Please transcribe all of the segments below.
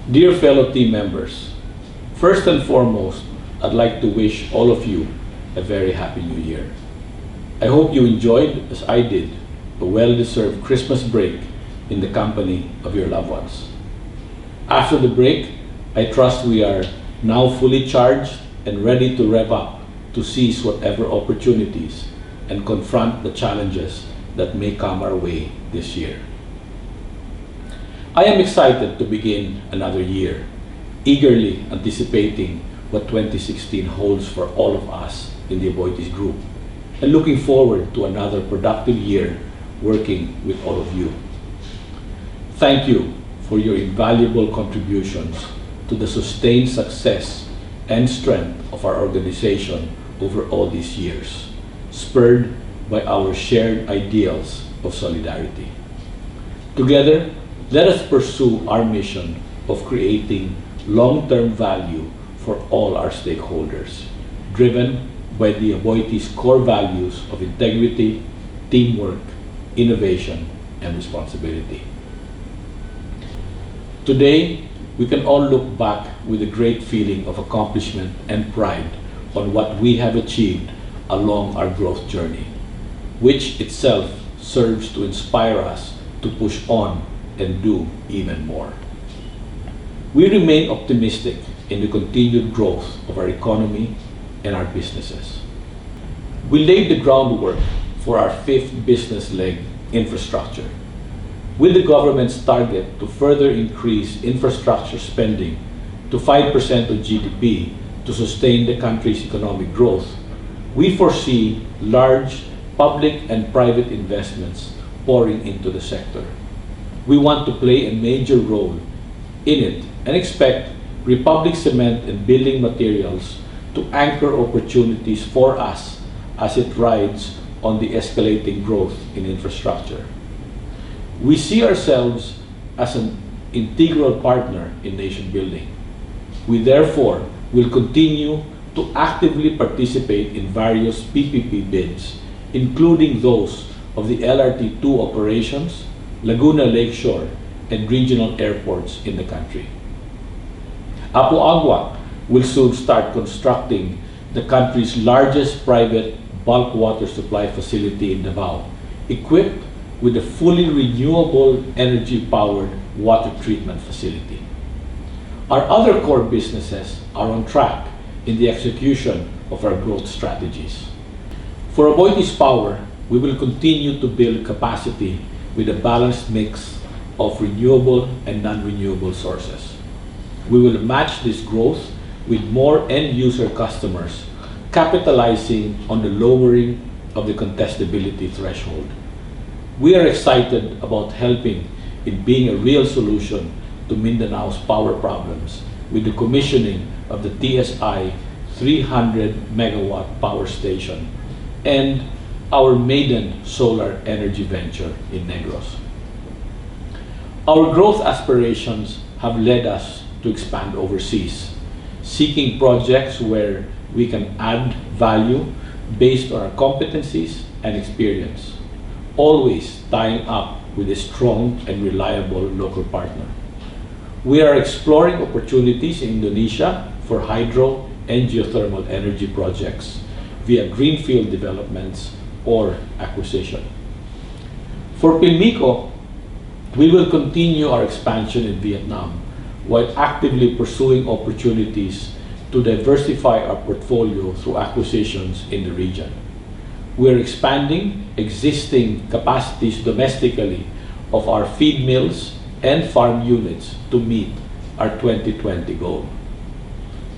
Dear fellow team members, first and foremost, I'd like to wish all of you a very happy new year. I hope you enjoyed, as I did, a well-deserved Christmas break in the company of your loved ones. After the break, I trust we are now fully charged and ready to rev up to seize whatever opportunities and confront the challenges that may come our way this year. I am excited to begin another year, eagerly anticipating what 2016 holds for all of us in the Aboitiz Group, and looking forward to another productive year working with all of you. Thank you for your invaluable contributions to the sustained success and strength of our organization over all these years, spurred by our shared ideals of solidarity. Together, let us pursue our mission of creating long-term value for all our stakeholders, driven by the Aboitiz core values of integrity, teamwork, innovation, and responsibility. Today, we can all look back with a great feeling of accomplishment and pride on what we have achieved along our growth journey, which itself serves to inspire us to push on and do even more. We remain optimistic in the continued growth of our economy and our businesses. We laid the groundwork for our fifth business leg, infrastructure, with the government's target to further increase infrastructure spending to 5% of GDP to sustain the country's economic growth. We foresee large public and private investments pouring into the sector. We want to play a major role in it and expect Republic Cement and Building Materials to anchor opportunities for us as it rides on the escalating growth in infrastructure. We see ourselves as an integral partner in nation building. We therefore will continue to actively participate in various PPP bids, including those of the LRT2 operations, Laguna Lakeshore, and regional airports in the country. Apo Agua will soon start constructing the country's largest private bulk water supply facility in Davao, equipped with a fully renewable energy-powered water treatment facility. Our other core businesses are on track in the execution of our growth strategies. For Aboitiz Power, we will continue to build capacity with a balanced mix of renewable and non-renewable sources. We will match this growth with more end-user customers, capitalizing on the lowering of the contestability threshold. We are excited about helping in being a real solution to Mindanao's power problems with the commissioning of the TSI 300 megawatt power station and our maiden solar energy venture in Negros. Our growth aspirations have led us to expand overseas, seeking projects where we can add value based on our competencies and experience, always tying up with a strong and reliable local partner. We are exploring opportunities in Indonesia for hydro and geothermal energy projects via greenfield developments or acquisition. For Pilmico, we will continue our expansion in Vietnam while actively pursuing opportunities to diversify our portfolio through acquisitions in the region. We are expanding existing capacities domestically of our feed mills and farm units to meet our 2020 goal.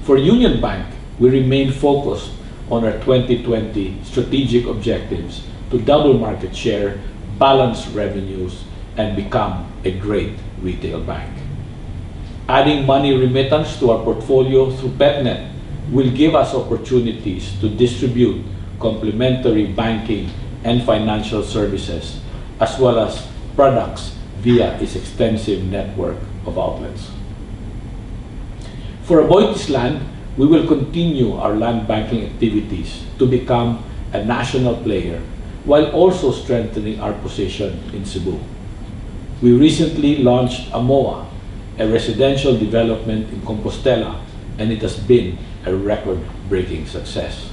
For Union Bank, we remain focused on our 2020 strategic objectives to double market share, balance revenues, and become a great retail bank. Adding money remittance to our portfolio through PetNet will give us opportunities to distribute complementary banking and financial services, as well as products via its extensive network of outlets. For Aboitiz Land, we will continue our land banking activities to become a national player while also strengthening our position in Cebu. We recently launched AMOA, a residential development in Compostela, and it has been a record-breaking success.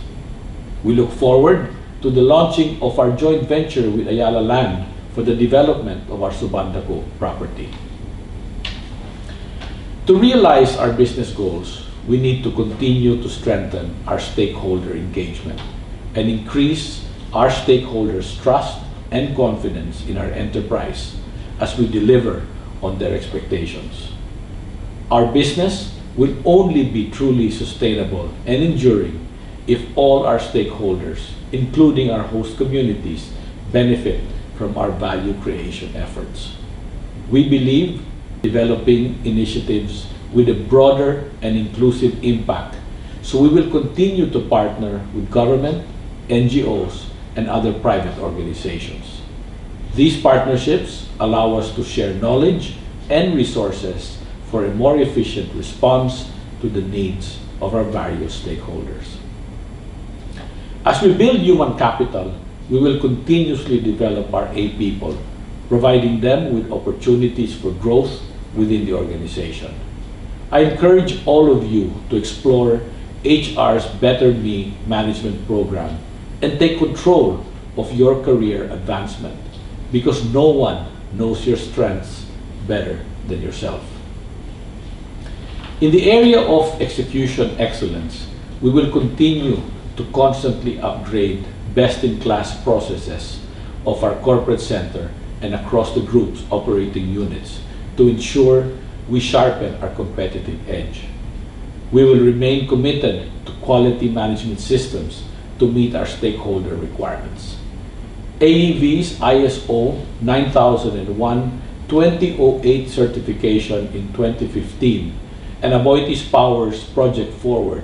We look forward to the launching of our joint venture with Ayala Land for the development of our Subandaco property. To realize our business goals, we need to continue to strengthen our stakeholder engagement and increase our stakeholders' trust and confidence in our enterprise as we deliver on their expectations. Our business will only be truly sustainable and enduring if all our stakeholders, including our host communities, benefit from our value creation efforts. We believe developing initiatives with a broader and inclusive impact, so we will continue to partner with government, NGOs, and other private organizations. These partnerships allow us to share knowledge and resources for a more efficient response to the needs of our various stakeholders. As we build human capital, we will continuously develop our A people, providing them with opportunities for growth within the organization. I encourage all of you to explore HR's Better Me management program and take control of your career advancement, because no one knows your strengths better than yourself. In the area of execution excellence, we will continue to constantly upgrade best-in-class processes of our corporate center and across the group's operating units to ensure we sharpen our competitive edge. We will remain committed to quality management systems to meet our stakeholder requirements. AEV's ISO 9001-2008 certification in 2015 and Aboitiz Power's Project Forward,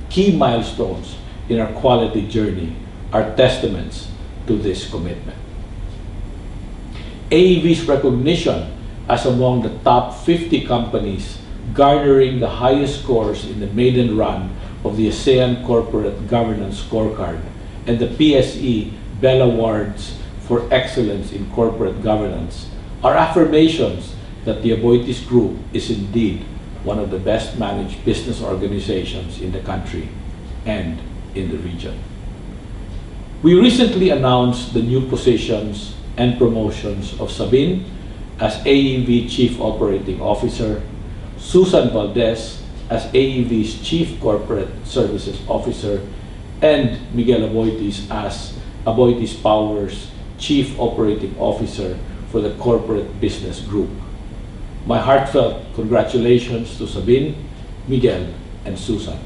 key milestones in our quality journey, are testaments to this commitment. AEV's recognition as among the top 50 companies garnering the highest scores in the maiden run of the ASEAN Corporate Governance Scorecard and the PSE Bell Awards for Excellence in Corporate Governance are affirmations that the Aboitiz Group is indeed one of the best managed business organizations in the country and in the region. We recently announced the new positions and promotions of Sabine as AEV Chief Operating Officer, Susan Valdez as AEV's Chief Corporate Services Officer, and Miguel Aboitiz as Aboitiz Power's Chief Operating Officer for the Corporate Business Group. My heartfelt congratulations to Sabine, Miguel, and Susan.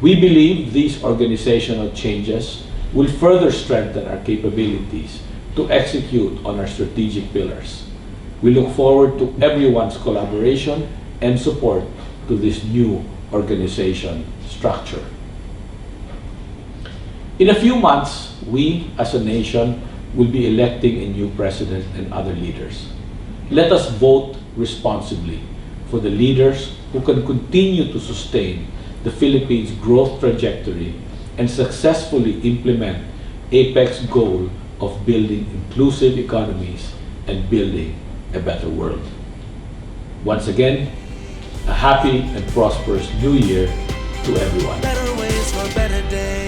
We believe these organizational changes will further strengthen our capabilities to execute on our strategic pillars. We look forward to everyone's collaboration and support to this new organization structure. In a few months, we as a nation will be electing a new president and other leaders. Let us vote responsibly for the leaders who can continue to sustain the Philippines' growth trajectory and successfully implement APEC's goal of building inclusive economies and building a better world. Once again, a happy and prosperous New Year to everyone. Better ways for better days.